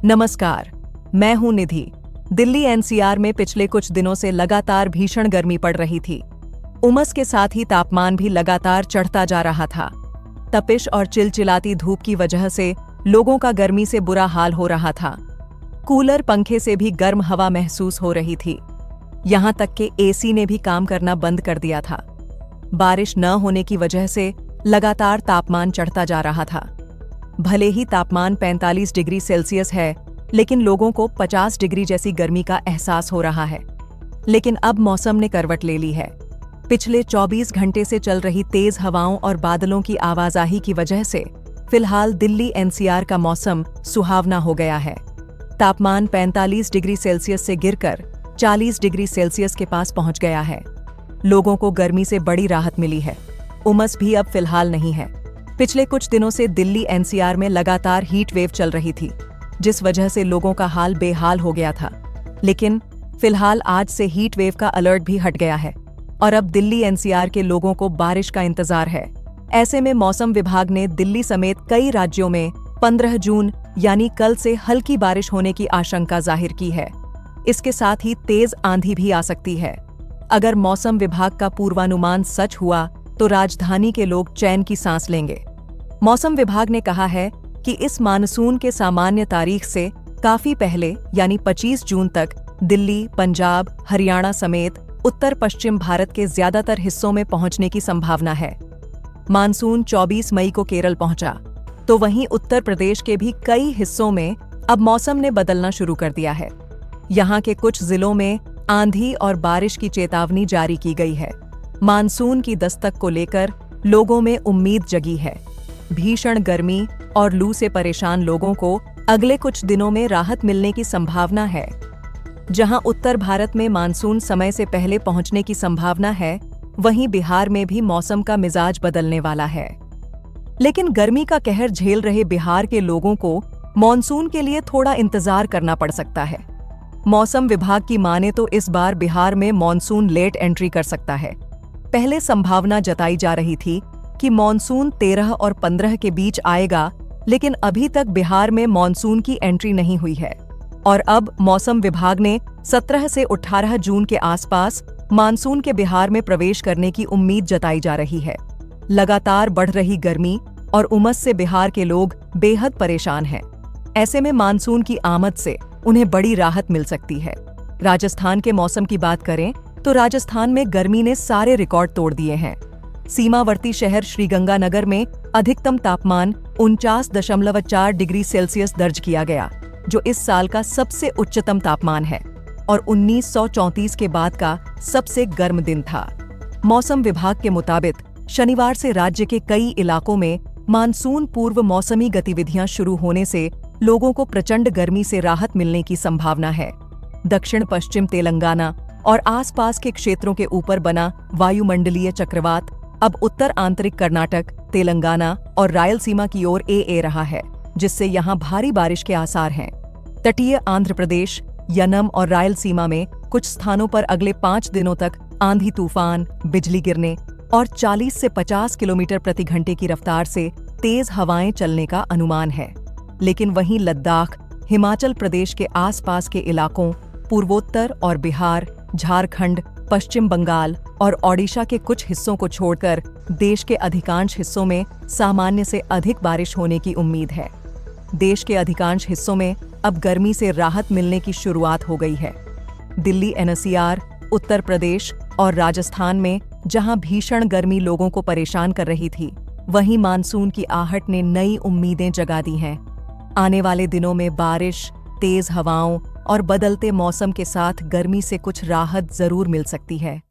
नमस्कार, मैं हूं निधि। दिल्ली एनसीआर में पिछले कुछ दिनों से लगातार भीषण गर्मी पड़ रही थी। उमस के साथ ही तापमान भी लगातार चढ़ता जा रहा था। तपिश और चिलचिलाती धूप की वजह से लोगों का गर्मी से बुरा हाल हो रहा था। कूलर पंखे से भी गर्म हवा महसूस हो रही थी। यहां तक कि एसी ने भी काम करना बंद कर दिया था। बारिश न होने की वजह से लगातार तापमान चढ़ता जा रहा था। भले ही तापमान 45 डिग्री सेल्सियस है, लेकिन लोगों को 50 डिग्री जैसी गर्मी का एहसास हो रहा है। लेकिन अब मौसम ने करवट ले ली है। पिछले 24 घंटे से चल रही तेज हवाओं और बादलों की आवाजाही की वजह से फिलहाल दिल्ली एनसीआर का मौसम सुहावना हो गया है। तापमान 45 डिग्री सेल्सियस से गिरकर 40 डिग्री सेल्सियस के पास पहुंच गया है। लोगों को गर्मी से बड़ी राहत मिली है। उमस भी अब फिलहाल नहीं है। पिछले कुछ दिनों से दिल्ली एनसीआर में लगातार हीट वेव चल रही थी, जिस वजह से लोगों का हाल बेहाल हो गया था। लेकिन फिलहाल आज से हीट वेव का अलर्ट भी हट गया है और अब दिल्ली एनसीआर के लोगों को बारिश का इंतजार है। ऐसे में मौसम विभाग ने दिल्ली समेत कई राज्यों में 15 जून यानी कल से हल्की बारिश होने की आशंका जाहिर की है। इसके साथ ही तेज आंधी भी आ सकती है। अगर मौसम विभाग का पूर्वानुमान सच हुआ तो राजधानी के लोग चैन की सांस लेंगे। मौसम विभाग ने कहा है कि इस मानसून के सामान्य तारीख से काफी पहले यानी 25 जून तक दिल्ली, पंजाब, हरियाणा समेत उत्तर पश्चिम भारत के ज्यादातर हिस्सों में पहुंचने की संभावना है। मानसून 24 मई को केरल पहुंचा, तो वहीं उत्तर प्रदेश के भी कई हिस्सों में अब मौसम ने बदलना शुरू कर दिया है। यहां के कुछ जिलों में आंधी और बारिश की चेतावनी जारी की गई है। मानसून की दस्तक को लेकर लोगों में उम्मीद जगी है। भीषण गर्मी और लू से परेशान लोगों को अगले कुछ दिनों में राहत मिलने की संभावना है। जहां उत्तर भारत में मानसून समय से पहले पहुंचने की संभावना है, वहीं बिहार में भी मौसम का मिजाज बदलने वाला है। लेकिन गर्मी का कहर झेल रहे बिहार के लोगों को मॉनसून के लिए थोड़ा इंतजार करना पड़ सकता है। मौसम विभाग की माने तो इस बार बिहार में मॉनसून लेट एंट्री कर सकता है। पहले संभावना जताई जा रही थी कि मॉनसून 13 और 15 के बीच आएगा, लेकिन अभी तक बिहार में मॉनसून की एंट्री नहीं हुई है और अब मौसम विभाग ने 17 से 18 जून के आसपास मानसून के बिहार में प्रवेश करने की उम्मीद जताई जा रही है। लगातार बढ़ रही गर्मी और उमस से बिहार के लोग बेहद परेशान हैं। ऐसे में मानसून की आमद से उन्हें बड़ी राहत मिल सकती है। राजस्थान के मौसम की बात करें तो राजस्थान में गर्मी ने सारे रिकॉर्ड तोड़ दिए हैं। सीमावर्ती शहर श्रीगंगानगर में अधिकतम तापमान 49.4 डिग्री सेल्सियस दर्ज किया गया, जो इस साल का सबसे उच्चतम तापमान है और 1934 के बाद का सबसे गर्म दिन था। मौसम विभाग के मुताबिक शनिवार से राज्य के कई इलाकों में मानसून पूर्व मौसमी गतिविधियां शुरू होने से लोगों को प्रचंड गर्मी से राहत मिलने की संभावना है। दक्षिण पश्चिम तेलंगाना और आसपास के क्षेत्रों के ऊपर बना वायुमंडलीय चक्रवात अब उत्तर आंतरिक कर्नाटक, तेलंगाना और रायलसीमा की ओर ए रहा है, जिससे यहां भारी बारिश के आसार हैं। तटीय आंध्र प्रदेश, यनम और रायलसीमा में कुछ स्थानों पर अगले 5 दिनों तक आंधी तूफान, बिजली गिरने और 40 से 50 किलोमीटर प्रति घंटे की रफ्तार से तेज हवाएं चलने का अनुमान है। लेकिन वहीं लद्दाख, हिमाचल प्रदेश के आसपास के इलाकों, पूर्वोत्तर और बिहार, झारखंड, पश्चिम बंगाल और ओडिशा के कुछ हिस्सों को छोड़कर देश के अधिकांश हिस्सों में सामान्य से अधिक बारिश होने की उम्मीद है। देश के अधिकांश हिस्सों में अब गर्मी से राहत मिलने की शुरुआत हो गई है। दिल्ली एनसीआर, उत्तर प्रदेश और राजस्थान में जहां भीषण गर्मी लोगों को परेशान कर रही थी, वहीं मानसून की आहट ने नई उम्मीदें जगा दी हैं। आने वाले दिनों में बारिश, तेज हवाओं और बदलते मौसम के साथ गर्मी से कुछ राहत जरूर मिल सकती है।